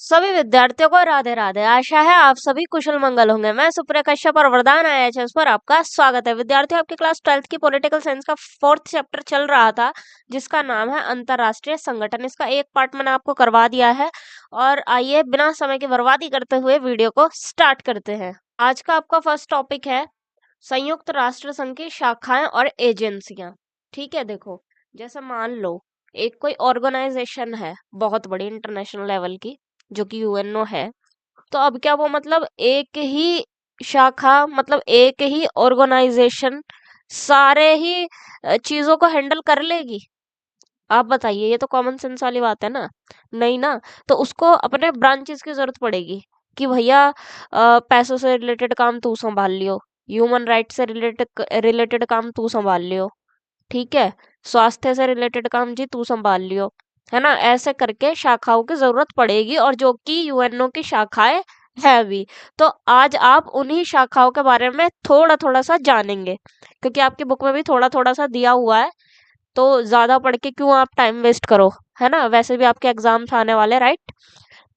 सभी विद्यार्थियों को राधे राधे। आशा है आप सभी कुशल मंगल होंगे। मैं सुप्रिया कश्यप और वरदान IAS पर आपका स्वागत है। विद्यार्थियों, आपकी क्लास 12th की पॉलिटिकल साइंस का 4th चैप्टर चल रहा था, जिसका नाम है अंतरराष्ट्रीय संगठन। इसका एक पार्ट मैंने आपको करवा दिया है और आइए बिना समय की बर्बादी करते हुए वीडियो को स्टार्ट करते हैं। आज का आपका फर्स्ट टॉपिक है संयुक्त राष्ट्र संघ की शाखाएं और एजेंसियां। ठीक है, देखो, जैसे मान लो एक कोई ऑर्गेनाइजेशन है बहुत बड़ी इंटरनेशनल लेवल की, जो कि यूएनओ है। तो अब क्या वो मतलब एक ही शाखा, मतलब एक ही ऑर्गेनाइजेशन सारे ही चीजों को हैंडल कर लेगी? आप बताइए, ये तो कॉमन सेंस वाली बात है ना। नहीं ना। तो उसको अपने ब्रांचेस की जरूरत पड़ेगी कि भैया पैसों से रिलेटेड काम तू संभाल लियो, ह्यूमन राइट से रिलेटेड रिलेटेड काम तू संभाल लियो, ठीक है, स्वास्थ्य से रिलेटेड काम जी तू संभाल लियो, है ना। ऐसे करके शाखाओं की जरूरत पड़ेगी, और जो कि यूएनओ की शाखाएं है भी। तो आज आप उन्हीं शाखाओं के बारे में थोड़ा थोड़ा सा जानेंगे, क्योंकि आपकी बुक में भी थोड़ा थोड़ा सा दिया हुआ है। तो ज्यादा पढ़ के क्यों आप टाइम वेस्ट करो, है ना। वैसे भी आपके एग्जाम्स आने वाले, राइट।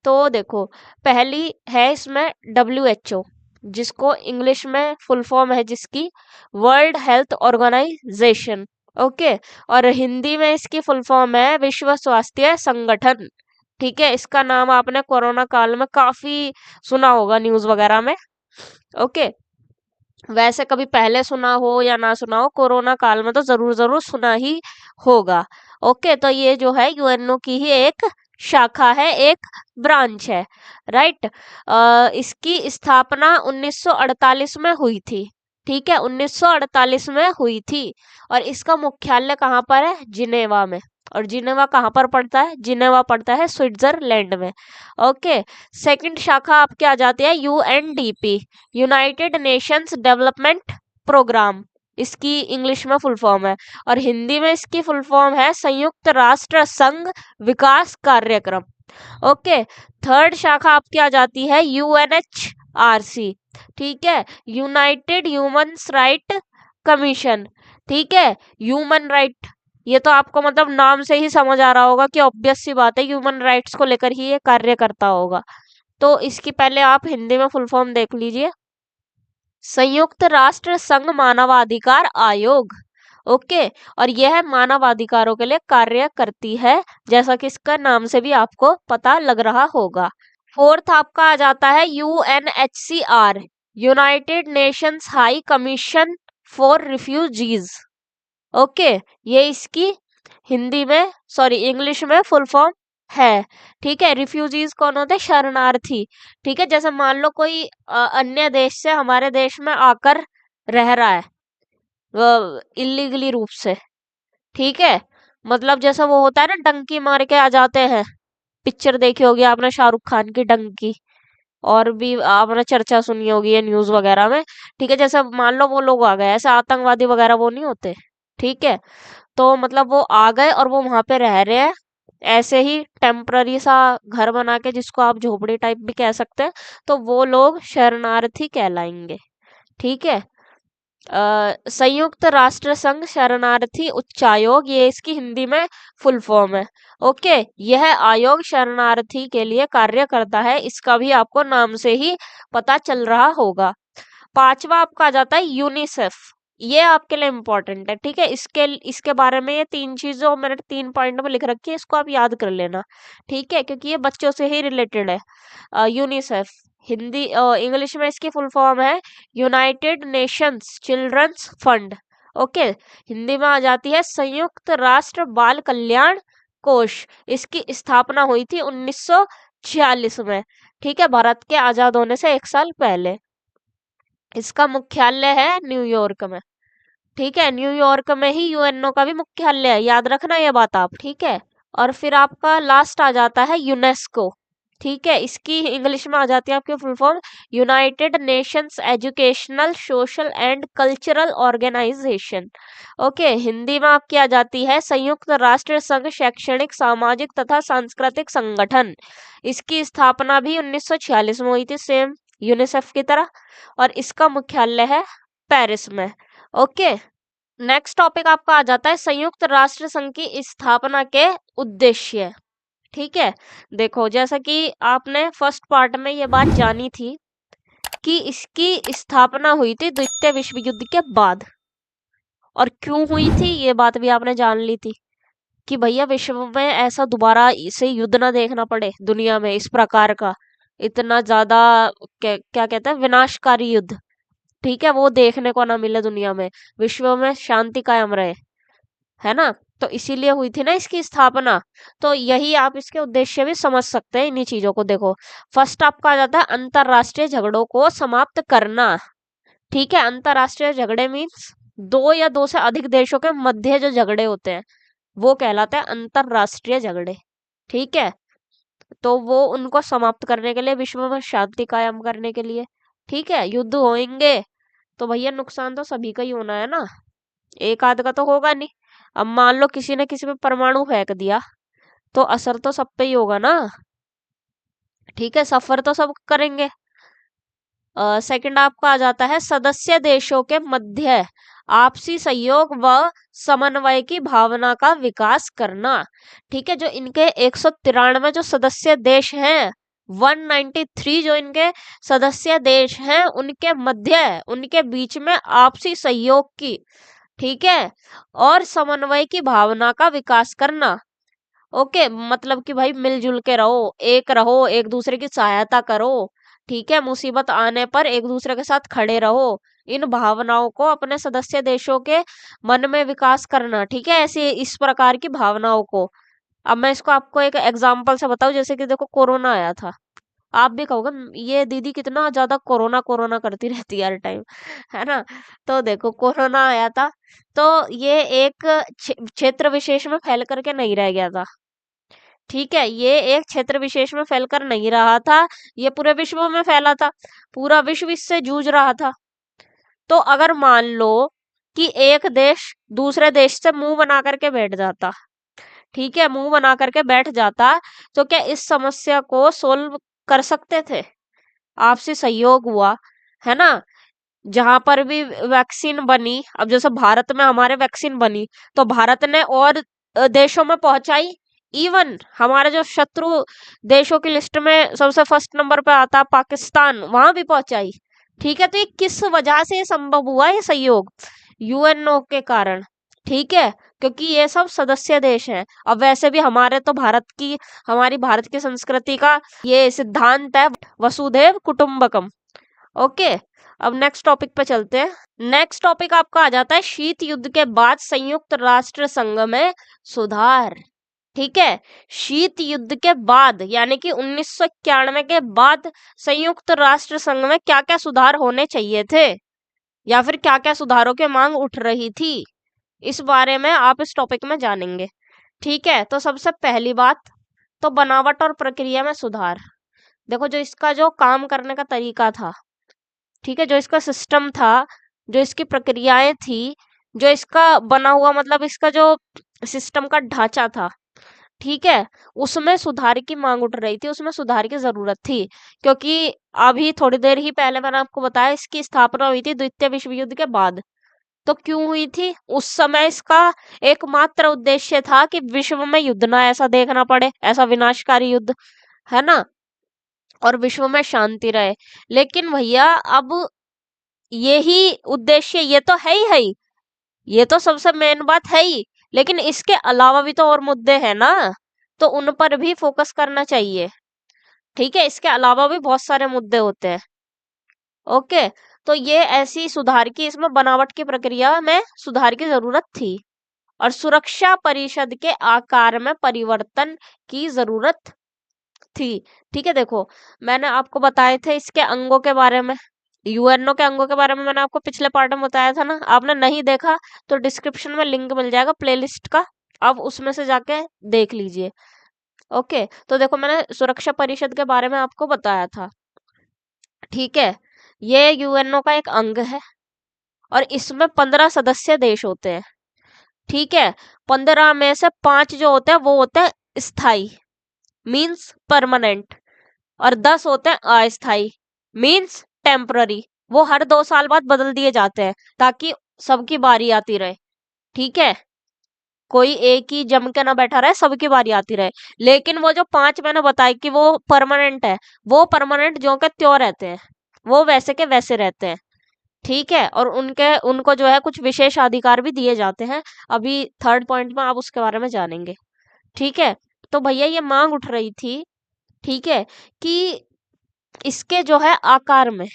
तो देखो, पहली है इसमें WHO, जिसको इंग्लिश में फुल फॉर्म है जिसकी वर्ल्ड हेल्थ ऑर्गेनाइजेशन। ओके। और हिंदी में इसकी फुल फॉर्म है विश्व स्वास्थ्य संगठन। ठीक है, इसका नाम आपने कोरोना काल में काफी सुना होगा न्यूज वगैरह में। ओके। वैसे कभी पहले सुना हो या ना सुना हो, कोरोना काल में तो जरूर जरूर सुना ही होगा। ओके, तो ये जो है यूएनओ की ही एक शाखा है, एक ब्रांच है, राइट। इसकी स्थापना 1948 में हुई थी। ठीक है, 1948 में हुई थी। और इसका मुख्यालय कहाँ पर है? जिनेवा में। और जिनेवा कहाँ पर पड़ता है? जिनेवा पड़ता है स्विट्जरलैंड में। ओके। सेकंड शाखा आपके आ जाती है UNDP, United Nations Development Programme. इसकी इंग्लिश में फुल फॉर्म है, और हिंदी में इसकी फुल फॉर्म है संयुक्त राष्ट्र संघ विकास कार्यक्रम। ओके। थर्ड शाखा आपकी आ जाती है UNHRC, ठीक है, यूनाइटेड ह्यूमन राइट कमीशन। ठीक है, ह्यूमन राइट, ये तो आपको मतलब नाम से ही समझ आ रहा होगा कि ऑब्वियस सी बात है, ह्यूमन राइट्स को लेकर ही ये कार्य करता होगा। तो इसकी पहले आप हिंदी में फुल फॉर्म देख लीजिए, संयुक्त राष्ट्र संघ मानवाधिकार आयोग। ओके। और यह मानवाधिकारों के लिए कार्य करती है, जैसा कि इसका नाम से भी आपको पता लग रहा होगा। फोर्थ आपका आ जाता है UNHCR, United Nations high commission for refugees. Okay. ये इसकी हिंदी में, सॉरी इंग्लिश में फुल फॉर्म है। ठीक है, रिफ्यूजीज कौन होते हैं? शरणार्थी। ठीक है, जैसे मान लो कोई अन्य देश से हमारे देश में आकर रह रहा है इलीगली रूप से। ठीक है, मतलब जैसा वो होता है ना, डंकी मार के आ जाते हैं। पिक्चर देखी होगी आपने शाहरुख खान की डंकी, और भी आपने चर्चा सुनी होगी ये न्यूज वगैरह में। ठीक है, जैसे मान लो वो लोग आ गए, ऐसे आतंकवादी वगैरह वो नहीं होते। ठीक है, तो मतलब वो आ गए और वो वहां पे रह रहे हैं, ऐसे ही टेम्पररी सा घर बना के, जिसको आप झोपड़ी टाइप भी कह सकते हैं। तो वो लोग शरणार्थी कहलाएंगे। ठीक है। संयुक्त राष्ट्र संघ शरणार्थी उच्चायोग, ये इसकी हिंदी में फुल फॉर्म है। ओके। यह आयोग शरणार्थी के लिए कार्य करता है, इसका भी आपको नाम से ही पता चल रहा होगा। पांचवा आपका आ जाता है यूनिसेफ। ये आपके लिए इम्पोर्टेंट है। ठीक है, इसके इसके बारे में ये तीन चीजों मैंने 3 पॉइंट में लिख रखी है, इसको आप याद कर लेना। ठीक है, क्योंकि ये बच्चों से ही रिलेटेड है। यूनिसेफ, हिंदी इंग्लिश में इसकी फुल फॉर्म है United Nations children's fund. Okay. Hindi में आ जाती है संयुक्त राष्ट्र बाल कल्याण कोष। इसकी स्थापना हुई थी 1946 में। ठीक है, भारत के आजाद होने से 1 साल पहले। इसका मुख्यालय है न्यूयॉर्क में। ठीक है, न्यूयॉर्क में ही यूएनओ का भी मुख्यालय है, याद रखना ये बात आप। ठीक है। और फिर आपका लास्ट आ जाता है यूनेस्को। ठीक है, इसकी इंग्लिश में आ जाती है आपकी full form United Nations Educational Social and Cultural Organization. Okay. Hindi में आपकी आ जाती है संयुक्त राष्ट्र संघ शैक्षणिक सामाजिक तथा सांस्कृतिक संगठन। इसकी स्थापना भी 1946 में हुई थी, सेम यूनिसेफ की तरह। और इसका मुख्यालय है पेरिस में। ओके। नेक्स्ट टॉपिक आपका आ जाता है संयुक्त राष्ट्र संघ की स्थापना के उद्देश्य। ठीक है, देखो जैसा कि आपने फर्स्ट पार्ट में ये बात जानी थी कि इसकी स्थापना हुई थी द्वितीय विश्व युद्ध के बाद। और क्यों हुई थी ये बात भी आपने जान ली थी कि भैया विश्व में ऐसा दोबारा इसे युद्ध ना देखना पड़े दुनिया में इस प्रकार का, इतना ज्यादा क्या कहते हैं विनाशकारी युद्ध। ठीक है, वो देखने को ना मिले दुनिया में, विश्व में शांति कायम रहे, है ना। तो इसीलिए हुई थी ना इसकी स्थापना। तो यही आप इसके उद्देश्य भी समझ सकते हैं इन्हीं चीजों को। देखो, फर्स्ट आपका आ जाता है अंतरराष्ट्रीय झगड़ों को समाप्त करना। ठीक है, अंतरराष्ट्रीय झगड़े मीन्स दो या दो से अधिक देशों के मध्य जो झगड़े होते हैं वो कहलाते हैं अंतरराष्ट्रीय झगड़े। ठीक है, तो वो उनको समाप्त करने के लिए, विश्व में शांति कायम करने के लिए। ठीक है, युद्ध होंगे तो भैया नुकसान तो सभी का ही होना है ना, एक आध का तो होगा नहीं। अब मान लो किसी ने किसी पे परमाणु फेंक दिया तो असर तो सब पे ही होगा ना। ठीक है, सफर तो सब करेंगे। सेकंड आपका आ जाता है सदस्य देशों के मध्य आपसी सहयोग व समन्वय की भावना का विकास करना। ठीक है, जो इनके 193 जो सदस्य देश हैं, 193 जो इनके सदस्य देश हैं उनके मध्य, उनके बीच में आपसी सहयोग की, ठीक है, और समन्वय की भावना का विकास करना। ओके, मतलब कि भाई मिलजुल के रहो, एक दूसरे की सहायता करो। ठीक है, मुसीबत आने पर एक दूसरे के साथ खड़े रहो। इन भावनाओं को अपने सदस्य देशों के मन में विकास करना। ठीक है, ऐसे इस प्रकार की भावनाओं को। अब मैं इसको आपको एक एग्जांपल से बताऊं, जैसे कि देखो कोरोना आया था, आप भी कहोगे ये दीदी कितना ज्यादा कोरोना कोरोना करती रहती है हर टाइम, है ना। तो देखो कोरोना आया था तो ये एक क्षेत्र विशेष में फैल करके नहीं रह गया था। ठीक है, ये एक क्षेत्र विशेष में फैलकर नहीं रहा था, ये पूरे विश्व में फैला था, पूरा विश्व इससे जूझ रहा था। तो अगर मान लो कि एक देश दूसरे देश से मुंह बना करके बैठ जाता, ठीक है, मुंह बना करके बैठ जाता, तो क्या इस समस्या को सोल्व कर सकते थे? आपसी सहयोग हुआ, है ना। जहां पर भी वैक्सीन बनी, अब जैसे भारत में हमारे वैक्सीन बनी तो भारत ने और देशों में पहुंचाई। इवन हमारे जो शत्रु देशों की लिस्ट में सबसे फर्स्ट नंबर पे आता है पाकिस्तान, वहां भी पहुंचाई। ठीक है, तो ये किस वजह से ये संभव हुआ, ये सहयोग यूएनओ के कारण। ठीक है, क्योंकि ये सब सदस्य देश हैं। अब वैसे भी हमारे तो हमारी भारत की संस्कृति का ये सिद्धांत है वसुधैव कुटुंबकम। ओके, अब नेक्स्ट टॉपिक पे चलते हैं। नेक्स्ट टॉपिक आपका आ जाता है शीत युद्ध के बाद संयुक्त राष्ट्र संघ में सुधार। ठीक है, शीत युद्ध के बाद यानी कि 1991 के बाद संयुक्त राष्ट्र संघ में क्या क्या सुधार होने चाहिए थे, या फिर क्या क्या सुधारों की मांग उठ रही थी, इस बारे में आप इस टॉपिक में जानेंगे। ठीक है, तो सबसे पहली बात तो बनावट और प्रक्रिया में सुधार। देखो, जो इसका जो काम करने का तरीका था, ठीक है, जो इसका सिस्टम था, जो इसकी प्रक्रियाएं थी, जो इसका बना हुआ मतलब इसका जो सिस्टम का ढांचा था, ठीक है, उसमें सुधार की मांग उठ रही थी, उसमें सुधार की जरूरत थी। क्योंकि अभी थोड़ी देर ही पहले मैंने आपको बताया इसकी स्थापना हुई थी द्वितीय विश्व युद्ध के बाद। तो क्यों हुई थी? उस समय इसका एकमात्र उद्देश्य था कि विश्व में युद्ध ना ऐसा देखना पड़े, ऐसा विनाशकारी युद्ध, है ना, और विश्व में शांति रहे। लेकिन भैया अब यही उद्देश्य, ये तो है ही, ये तो सबसे मेन बात है ही, लेकिन इसके अलावा भी तो और मुद्दे हैं ना, तो उन पर भी फोकस करना चाहिए। ठीक है, इसके अलावा भी बहुत सारे मुद्दे होते हैं। ओके, तो ये ऐसी सुधार की, इसमें बनावट की प्रक्रिया में सुधार की जरूरत थी, और सुरक्षा परिषद के आकार में परिवर्तन की जरूरत थी। ठीक है, देखो मैंने आपको बताए थे इसके अंगों के बारे में, यूएनओ के अंगों के बारे में मैंने आपको पिछले पार्ट में बताया था ना। आपने नहीं देखा तो डिस्क्रिप्शन में लिंक मिल जाएगा प्लेलिस्ट का, आप उसमें से जाके देख लीजिए। ओके, तो देखो मैंने सुरक्षा परिषद के बारे में आपको बताया था। ठीक है, ये यूएनओ का एक अंग है और इसमें 15 सदस्य देश होते हैं। ठीक है, 15 में से 5 जो होते हैं वो होते हैं स्थायी, मीन्स परमानेंट, और 10 होते हैं अस्थाई, मीन्स टेम्पररी। वो हर 2 साल बाद बदल दिए जाते हैं ताकि सबकी बारी आती रहे। ठीक है, कोई एक ही जम के ना बैठा रहे, सबकी बारी आती रहे। लेकिन वो जो 5 मैंने बताया कि वो परमानेंट है, वो परमानेंट ज्यों के त्यों रहते हैं, वो वैसे के वैसे रहते हैं। ठीक है, और उनके उनको जो है कुछ विशेष अधिकार भी दिए जाते हैं। अभी थर्ड पॉइंट में आप उसके बारे में जानेंगे। ठीक है, तो भैया ये मांग उठ रही थी, ठीक है, कि इसके जो है आकार में,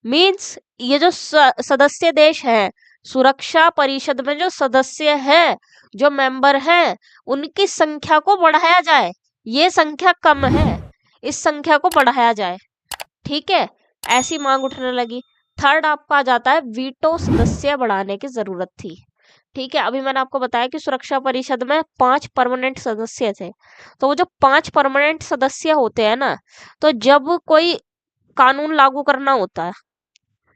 मीन्स ये जो सदस्य देश हैं, सुरक्षा परिषद में जो सदस्य है, जो मेंबर है, उनकी संख्या को बढ़ाया जाए। ये संख्या कम है, इस संख्या को बढ़ाया जाए। ठीक है, ऐसी मांग उठने लगी। थर्ड आपका आ जाता है वीटो सदस्य बढ़ाने की जरूरत थी। ठीक है, अभी मैंने आपको बताया कि सुरक्षा परिषद में 5 परमानेंट सदस्य थे। तो वो जो 5 परमानेंट सदस्य होते हैं ना, तो जब कोई कानून लागू करना होता है,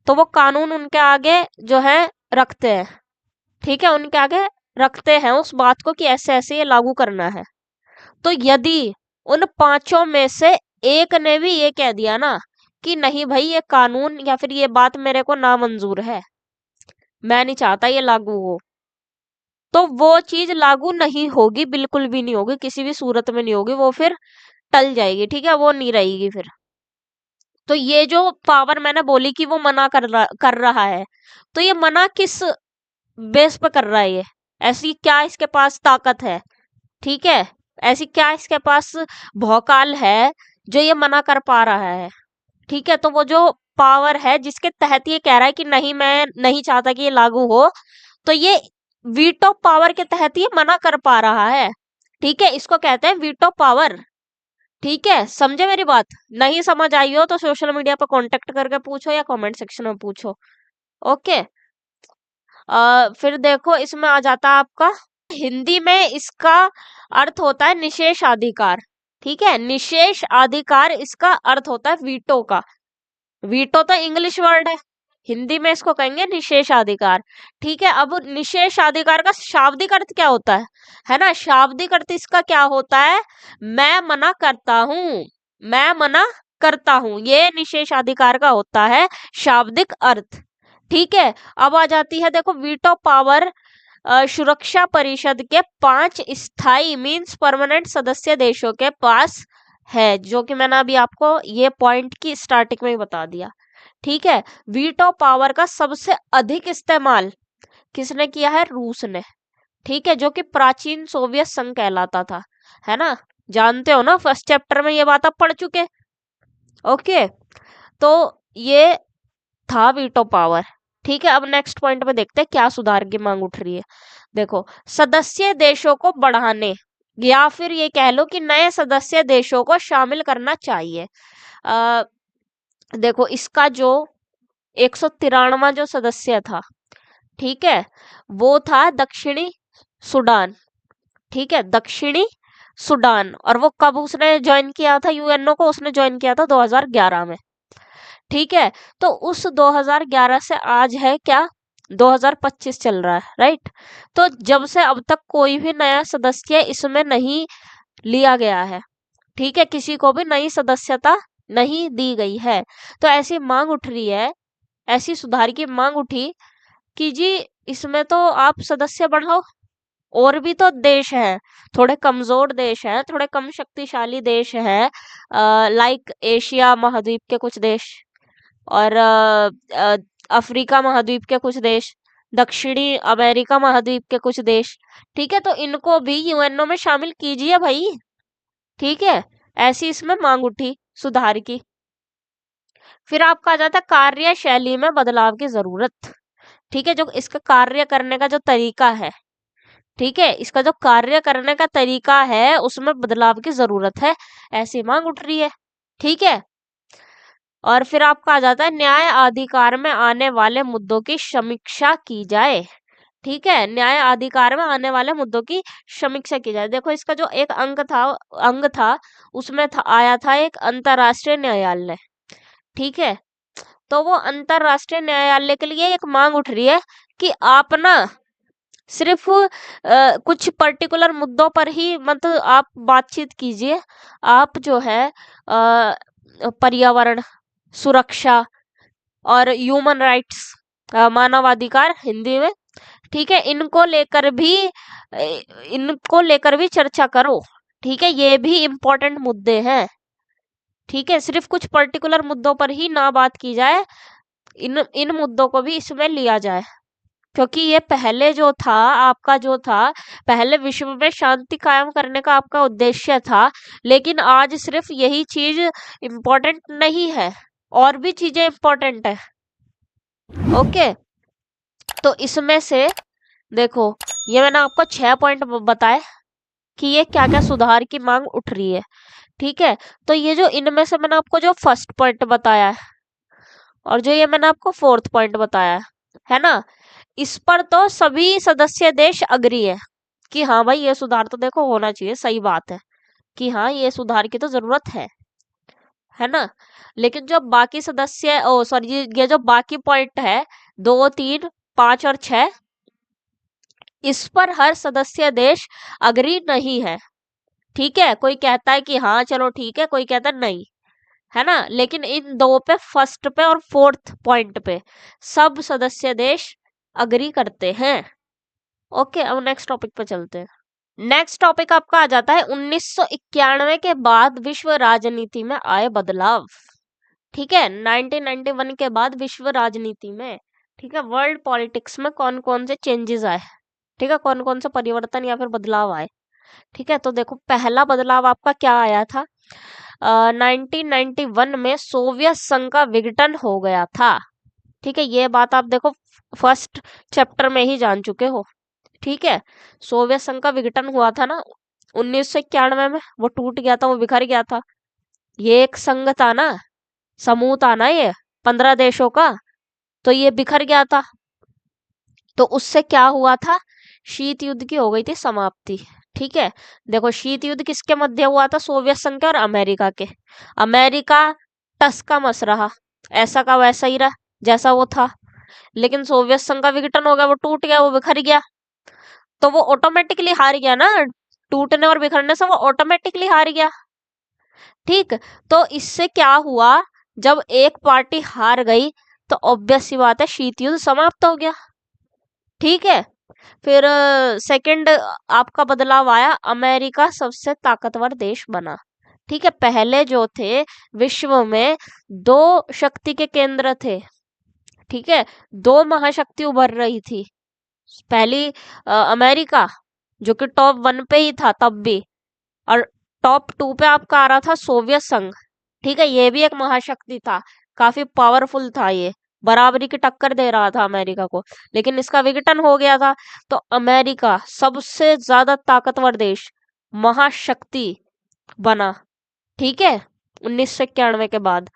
तो वो कानून उनके आगे जो है रखते हैं। ठीक है, उनके आगे रखते हैं उस बात को कि ऐसे ऐसे ये लागू करना है। तो यदि उन पांचों में से एक ने भी ये कह दिया ना कि नहीं भाई, ये कानून या फिर ये बात मेरे को नामंजूर है, मैं नहीं चाहता ये लागू हो, तो वो चीज लागू नहीं होगी, बिल्कुल भी नहीं होगी, किसी भी सूरत में नहीं होगी, वो फिर टल जाएगी। ठीक है, वो नहीं रहेगी फिर। तो ये जो पावर मैंने बोली कि वो मना कर रहा है, तो ये मना किस बेस पे कर रहा है? ये ऐसी क्या इसके पास ताकत है? ठीक है, ऐसी क्या इसके पास भौकाल है जो ये मना कर पा रहा है? ठीक है, तो वो जो पावर है जिसके तहत ये कह रहा है कि नहीं, मैं नहीं चाहता कि ये लागू हो, तो ये वीटो पावर के तहत ये मना कर पा रहा है। ठीक है, इसको कहते हैं वीटो पावर। ठीक है, समझे मेरी बात? नहीं समझ आई हो तो सोशल मीडिया पर कांटेक्ट करके पूछो या कमेंट सेक्शन में पूछो। ओके, फिर देखो इसमें आ जाता है आपका, हिंदी में इसका अर्थ होता है निषेधाधिकार। ठीक है, निषेधाधिकार इसका अर्थ होता है वीटो का। वीटो तो इंग्लिश वर्ड है, हिंदी में इसको कहेंगे निषेधाधिकार। ठीक है, अब निषेधाधिकार का शाब्दिक अर्थ क्या होता है ना? शाब्दिक अर्थ इसका क्या होता है? मैं मना करता हूँ, मैं मना करता हूँ, ये निषेधाधिकार का होता है शाब्दिक अर्थ। ठीक है, अब आ जाती है देखो वीटो पावर सुरक्षा परिषद के 5 स्थायी मींस परमानेंट सदस्य देशों के पास है, जो कि मैंने अभी आपको ये पॉइंट की स्टार्टिंग में ही बता दिया। ठीक है, वीटो पावर का सबसे अधिक इस्तेमाल किसने किया है? रूस ने। ठीक है, जो कि प्राचीन सोवियत संघ कहलाता था, है ना? जानते हो ना, फर्स्ट चैप्टर में ये बात आप पढ़ चुके। ओके, तो ये था वीटो पावर। ठीक है, अब नेक्स्ट पॉइंट पे देखते हैं क्या सुधार की मांग उठ रही है। देखो, सदस्य देशों को बढ़ाने या फिर ये कह लो कि नए सदस्य देशों को शामिल करना चाहिए। देखो इसका जो 193वां जो सदस्य था, ठीक है, वो था दक्षिणी सूडान। ठीक है, दक्षिणी सूडान, और वो कब उसने ज्वाइन किया था यूएनओ को? उसने ज्वाइन किया था 2011 में। ठीक है, तो उस 2011 से आज है क्या, 2025 चल रहा है, राइट? तो जब से अब तक कोई भी नया सदस्य इसमें नहीं लिया गया है। ठीक है, किसी को भी नई सदस्यता नहीं दी गई है। तो ऐसी मांग उठ रही है, ऐसी सुधार की मांग उठी कि जी इसमें तो आप सदस्य बढ़ाओ। और भी तो देश हैं, थोड़े कमजोर देश हैं, थोड़े कम शक्तिशाली देश हैं, लाइक एशिया महाद्वीप के कुछ देश, और अफ्रीका महाद्वीप के कुछ देश, दक्षिणी अमेरिका महाद्वीप के कुछ देश। ठीक है, तो इनको भी यूएनओ में शामिल कीजिए भाई। ठीक है, ऐसी इसमें मांग उठी सुधार की। फिर आपका आ जाता है कार्यशैली में बदलाव की जरूरत। ठीक है, जो इसका कार्य करने का जो तरीका है, ठीक है, इसका जो कार्य करने का तरीका है उसमें बदलाव की जरूरत है, ऐसी मांग उठ रही है। ठीक है, और फिर आपका आ जाता है न्याय अधिकार में आने वाले मुद्दों की समीक्षा की जाए। ठीक है, न्याय अधिकार में आने वाले मुद्दों की समीक्षा की जाए। देखो इसका जो एक अंग था उसमें आया था एक अंतरराष्ट्रीय न्यायालय। ठीक है, तो वो अंतरराष्ट्रीय न्यायालय के लिए एक मांग उठ रही है कि आप ना सिर्फ कुछ पर्टिकुलर मुद्दों पर ही मतलब आप बातचीत कीजिए। आप जो है पर्यावरण सुरक्षा और ह्यूमन राइट्स, मानवाधिकार हिंदी में, ठीक है, इनको लेकर भी चर्चा करो। ठीक है, ये भी इम्पोर्टेंट मुद्दे हैं। ठीक है, सिर्फ कुछ पर्टिकुलर मुद्दों पर ही ना बात की जाए, इन इन मुद्दों को भी इसमें लिया जाए, क्योंकि ये पहले जो था आपका जो था, पहले विश्व में शांति कायम करने का आपका उद्देश्य था, लेकिन आज सिर्फ यही चीज इम्पोर्टेंट नहीं है, और भी चीजें इम्पोर्टेंट है। ओके, तो इसमें से देखो, ये मैंने आपको 6 पॉइंट बताए कि ये क्या क्या सुधार की मांग उठ रही है। ठीक है, तो ये जो इनमें से मैंने आपको जो फर्स्ट पॉइंट बताया है और जो ये मैंने आपको फोर्थ पॉइंट बताया है ना, इस पर तो सभी सदस्य देश अग्री है कि हाँ भाई ये सुधार तो देखो होना चाहिए, सही बात है कि हाँ ये सुधार की तो जरूरत है ना। लेकिन जो बाकी सदस्य, ओ सॉरी, ये जो बाकी पॉइंट है 2, 3, 5 और 6, इस पर हर सदस्य देश अग्री नहीं है। ठीक है, कोई कहता है कि हाँ चलो ठीक है, कोई कहता है नहीं, है ना। लेकिन इन दो पे, फर्स्ट पे और फोर्थ पॉइंट पे, सब सदस्य देश अग्री करते हैं। ओके, अब नेक्स्ट टॉपिक पे चलते हैं। नेक्स्ट टॉपिक आपका आ जाता है 1991 के बाद विश्व राजनीति में आए बदलाव। ठीक है, 1991 के बाद विश्व राजनीति में, ठीक है, वर्ल्ड पॉलिटिक्स में कौन कौन से चेंजेस आए, ठीक है, कौन कौन से परिवर्तन या फिर बदलाव आए। ठीक है, तो देखो पहला बदलाव आपका क्या आया था, 1991 में सोवियत संघ का विघटन हो गया था। ठीक है, ये बात आप देखो फर्स्ट चैप्टर में ही जान चुके हो। ठीक है, सोवियत संघ का विघटन हुआ था ना 1991 में, वो टूट गया था, वो बिखर गया था। ये एक संघ था ना, समूह था ना ये 15 देशों का, तो ये बिखर गया था। तो उससे क्या हुआ था, शीत युद्ध की हो गई थी समाप्ति। ठीक है, देखो शीत युद्ध किसके मध्य हुआ था, सोवियत संघ के और अमेरिका के। अमेरिका टस का मस रहा, ऐसा का वैसा ही रहा जैसा वो था। लेकिन सोवियत संघ का विघटन हो गया, वो टूट गया, वो बिखर गया, तो वो ऑटोमेटिकली हार गया ना, टूटने और बिखरने से वो ऑटोमेटिकली हार गया। ठीक, तो इससे क्या हुआ, जब एक पार्टी हार गई तो ऑब्वियस सी बात है शीत युद्ध समाप्त हो गया। ठीक है, फिर सेकंड आपका बदलाव आया, अमेरिका सबसे ताकतवर देश बना। ठीक है, पहले जो थे विश्व में 2 शक्ति के केंद्र थे। ठीक है, 2 महाशक्ति उभर रही थी। पहली अमेरिका, जो कि टॉप 1 पे ही था तब भी, और टॉप 2 पे आपका आ रहा था सोवियत संघ। ठीक है, ये भी एक महाशक्ति था, काफी पावरफुल था, ये बराबरी की टक्कर दे रहा था अमेरिका को। लेकिन इसका विघटन हो गया था, तो अमेरिका सबसे ज्यादा ताकतवर देश, महाशक्ति बना। ठीक है, 1991 के बाद।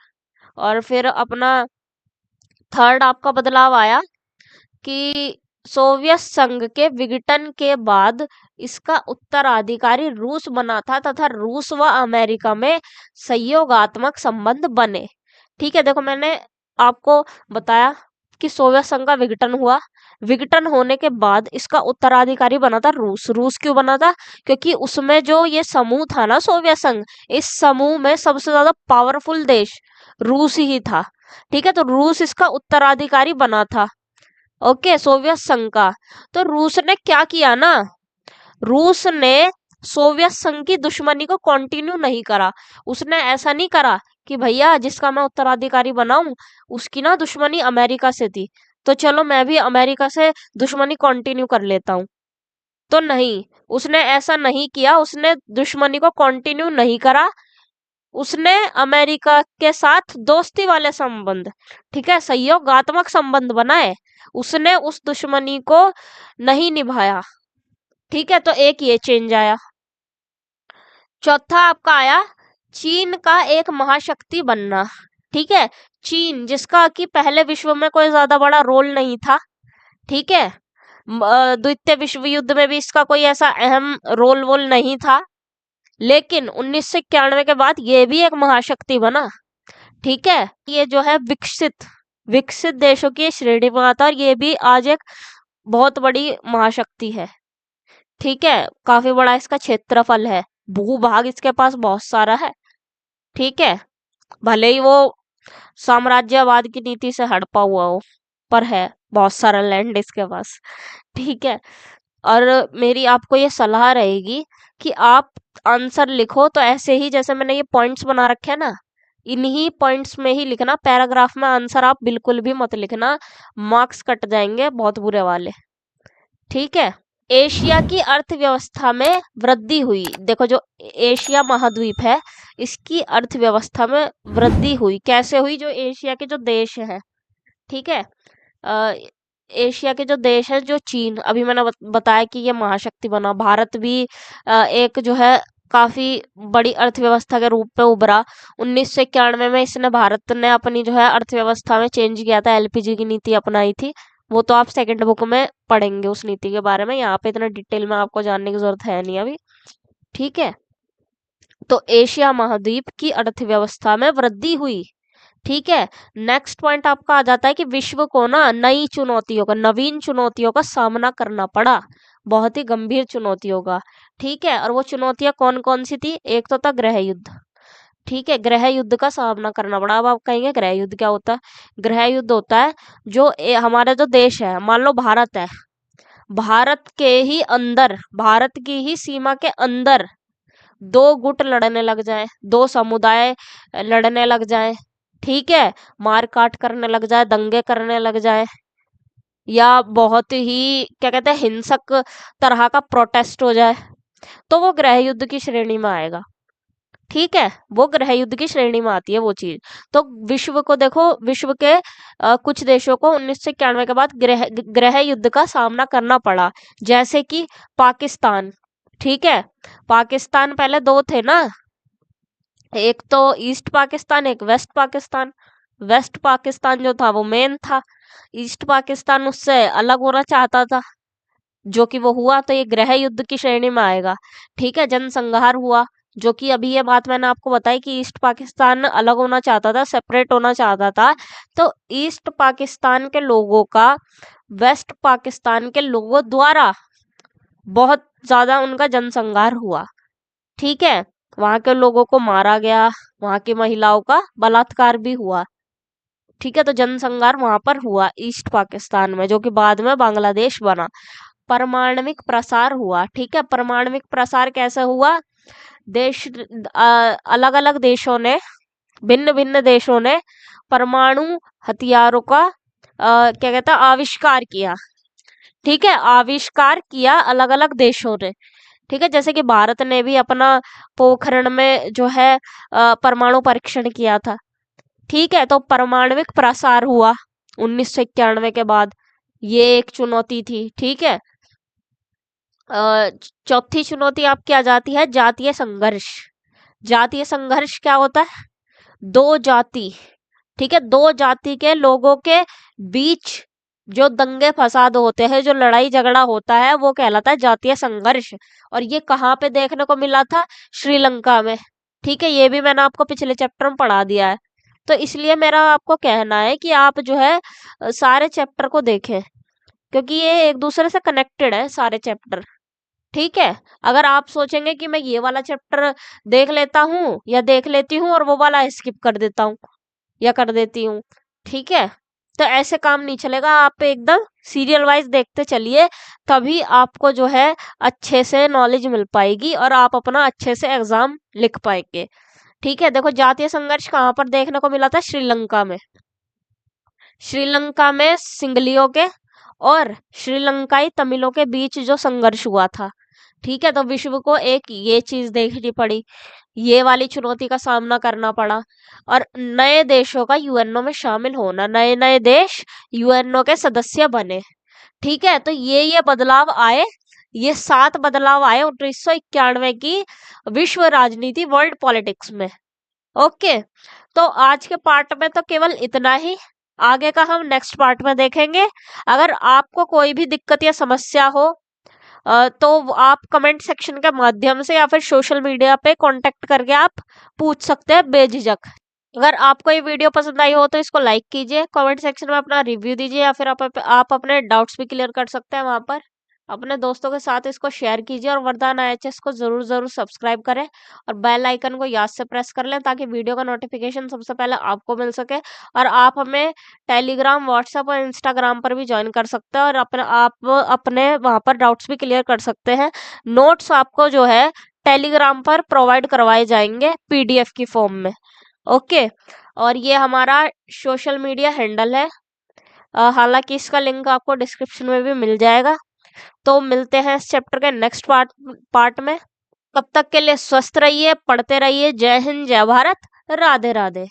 और फिर अपना थर्ड आपका बदलाव आया कि सोवियत संघ के विघटन के बाद इसका उत्तराधिकारी रूस बना था, तथा रूस व अमेरिका में सहयोगात्मक संबंध बने। ठीक है, देखो मैंने आपको बताया कि सोवियत संघ का विघटन हुआ, विघटन होने के बाद इसका उत्तराधिकारी बना था रूस। रूस क्यों बना था, क्योंकि उसमें जो ये समूह था ना सोवियत संघ, इस समूह में सबसे ज्यादा पावरफुल देश रूस ही था। ठीक है, तो रूस इसका उत्तराधिकारी बना था। ओके, सोवियत संघ का। तो रूस ने क्या किया ना, रूस ने सोवियत संघ की दुश्मनी को कंटिन्यू नहीं करा। उसने ऐसा नहीं करा कि भैया जिसका मैं उत्तराधिकारी बनाऊं उसकी ना दुश्मनी अमेरिका से थी, तो चलो मैं भी अमेरिका से दुश्मनी कंटिन्यू कर लेता हूं। तो नहीं, उसने ऐसा नहीं किया, उसने दुश्मनी को कंटिन्यू नहीं करा, उसने अमेरिका के साथ दोस्ती वाले संबंध, ठीक है, सहयोगात्मक संबंध बनाए, उसने उस दुश्मनी को नहीं निभाया। ठीक है, तो एक ये चेंज आया। चौथा आपका आया चीन का एक महाशक्ति बनना। ठीक है, चीन जिसका कि पहले विश्व में कोई ज्यादा बड़ा रोल नहीं था। ठीक है, द्वितीय विश्व युद्ध में भी इसका कोई ऐसा अहम रोल वोल नहीं था, लेकिन 1991 के बाद ये भी एक महाशक्ति बना। ठीक है, ये जो है विकसित विकसित देशों की श्रेणी में आता है, और ये भी आज एक बहुत बड़ी महाशक्ति है। ठीक है, काफी बड़ा इसका क्षेत्रफल है, भूभाग इसके पास बहुत सारा है। ठीक है, भले ही वो साम्राज्यवाद की नीति से हड़पा हुआ हो, पर है बहुत सारा लैंड इसके पास। ठीक है। और मेरी आपको ये सलाह रहेगी कि आप आंसर लिखो तो ऐसे ही जैसे मैंने ये पॉइंट्स बना रखे हैं ना, इन्हीं पॉइंट्स में ही लिखना। पैराग्राफ में आंसर आप बिल्कुल भी मत लिखना, मार्क्स कट जाएंगे बहुत बुरे वाले। ठीक है। एशिया की अर्थव्यवस्था में वृद्धि हुई। देखो जो एशिया महाद्वीप है इसकी अर्थव्यवस्था में वृद्धि हुई। कैसे हुई? जो एशिया के जो देश है, ठीक है, अ, एशिया के जो देश है, जो चीन, अभी मैंने बताया कि ये महाशक्ति बना। भारत भी एक जो है काफी बड़ी अर्थव्यवस्था के रूप में उभरा। 1991 में इसने भारत ने अपनी जो है अर्थव्यवस्था में चेंज किया था, एलपीजी की नीति अपनाई थी। वो तो आप सेकंड बुक में पढ़ेंगे उस नीति के बारे में, यहाँ पे इतना डिटेल में आपको जानने की जरूरत है नहीं अभी। ठीक है। तो एशिया महाद्वीप की अर्थव्यवस्था में वृद्धि हुई। ठीक है। नेक्स्ट पॉइंट आपका आ जाता है कि विश्व को ना नई चुनौतियों का, नवीन चुनौतियों का सामना करना पड़ा, बहुत ही गंभीर चुनौतियों का। ठीक है। और वो चुनौतियां कौन कौन सी थी? एक तो था गृह युद्ध। ठीक है, गृह युद्ध का सामना करना पड़ा। अब आप कहेंगे गृह युद्ध क्या होता है? गृह युद्ध होता है जो हमारा जो देश है, मान लो भारत है, भारत के ही अंदर, भारत की ही सीमा के अंदर दो गुट लड़ने लग जाए, दो समुदाय लड़ने लग जाए, ठीक है, मार काट करने लग जाए, दंगे करने लग जाए, या बहुत ही क्या कहते हैं हिंसक तरह का प्रोटेस्ट हो जाए, तो वो गृह युद्ध की श्रेणी में आएगा। ठीक है, वो गृह युद्ध की श्रेणी में आती है वो चीज। तो विश्व को देखो, विश्व के कुछ देशों को 1991 के बाद गृह युद्ध का सामना करना पड़ा, जैसे कि पाकिस्तान। ठीक है, पाकिस्तान पहले दो थे ना, एक तो ईस्ट पाकिस्तान, एक वेस्ट पाकिस्तान। वेस्ट पाकिस्तान जो था वो मेन था, ईस्ट पाकिस्तान उससे अलग होना चाहता था, जो कि वो हुआ, तो ये गृह युद्ध की श्रेणी में आएगा। ठीक है, जनसंहार हुआ, जो कि अभी ये बात मैंने आपको बताई कि ईस्ट पाकिस्तान अलग होना चाहता था, सेपरेट होना चाहता था, तो ईस्ट पाकिस्तान के लोगों का वेस्ट पाकिस्तान के लोगों द्वारा बहुत ज्यादा उनका जनसंहार हुआ। ठीक है, वहां के लोगों को मारा गया, वहां की महिलाओं का बलात्कार भी हुआ। ठीक है, तो जनसंहार वहां पर हुआ ईस्ट पाकिस्तान में, जो कि बाद में बांग्लादेश बना। परमाणविक प्रसार हुआ। ठीक है, परमाणविक प्रसार कैसे हुआ? देश, अलग अलग देशों ने, भिन्न भिन्न देशों ने परमाणु हथियारों का क्या कहता है आविष्कार किया। ठीक है, आविष्कार किया अलग अलग देशों ने। ठीक है, जैसे कि भारत ने भी अपना पोखरण में जो है परमाणु परीक्षण किया था। ठीक है, तो परमाणविक प्रसार हुआ 1991 के बाद, ये एक चुनौती थी। ठीक है, चौथी चुनौती आपकी आ जाती है जातीय संघर्ष। जातीय संघर्ष क्या होता है? दो जाति, ठीक है, दो जाति के लोगों के बीच जो दंगे फसाद होते हैं, जो लड़ाई झगड़ा होता है, वो कहलाता है जातीय संघर्ष। और ये कहाँ पे देखने को मिला था? श्रीलंका में। ठीक है, ये भी मैंने आपको पिछले चैप्टर में पढ़ा दिया है। तो इसलिए मेरा आपको कहना है कि आप जो है सारे चैप्टर को देखें, क्योंकि ये एक दूसरे से कनेक्टेड है सारे चैप्टर। ठीक है, अगर आप सोचेंगे कि मैं ये वाला चैप्टर देख लेता हूँ या देख लेती हूँ और वो वाला स्किप कर देता हूँ या कर देती हूँ, ठीक है, तो ऐसे काम नहीं चलेगा। आप एकदम सीरियल वाइज देखते चलिए, तभी आपको जो है अच्छे से नॉलेज मिल पाएगी और आप अपना अच्छे से एग्जाम लिख पाएंगे। ठीक है, देखो जातीय संघर्ष कहाँ पर देखने को मिला था? श्रीलंका में। श्रीलंका में सिंगलियों के और श्रीलंकाई तमिलों के बीच जो संघर्ष हुआ था। ठीक है, तो विश्व को एक ये चीज देखनी पड़ी, ये वाली चुनौती का सामना करना पड़ा। और नए देशों का यूएनओ में शामिल होना, नए नए देश यूएनओ के सदस्य बने। ठीक है, तो ये बदलाव आए, ये 7 बदलाव आए 1991 की विश्व राजनीति, वर्ल्ड पॉलिटिक्स में। ओके, तो आज के पार्ट में तो केवल इतना ही, आगे का हम नेक्स्ट पार्ट में देखेंगे। अगर आपको कोई भी दिक्कत या समस्या हो तो आप कमेंट सेक्शन के माध्यम से या फिर सोशल मीडिया पे कांटेक्ट करके आप पूछ सकते हैं बेझिझक। अगर आपको ये वीडियो पसंद आई हो तो इसको लाइक कीजिए, कमेंट सेक्शन में अपना रिव्यू दीजिए, या फिर आप अपने डाउट्स भी क्लियर कर सकते हैं वहां पर। अपने दोस्तों के साथ इसको शेयर कीजिए और वरदान IHS को ज़रूर सब्सक्राइब करें और बेल आइकन को याद से प्रेस कर लें ताकि वीडियो का नोटिफिकेशन सबसे पहले आपको मिल सके। और आप हमें टेलीग्राम, व्हाट्सएप और इंस्टाग्राम पर भी ज्वाइन कर सकते हैं और आप अपने वहाँ पर डाउट्स भी क्लियर कर सकते हैं। नोट्स आपको जो है टेलीग्राम पर प्रोवाइड करवाए जाएंगे PDF की फॉर्म में। ओके, और ये हमारा सोशल मीडिया हैंडल है। हालांकि इसका लिंक आपको डिस्क्रिप्शन में भी मिल जाएगा। तो मिलते हैं इस चैप्टर के नेक्स्ट पार्ट में। तब तक के लिए स्वस्थ रहिए, पढ़ते रहिए। जय हिंद, जय भारत, राधे राधे।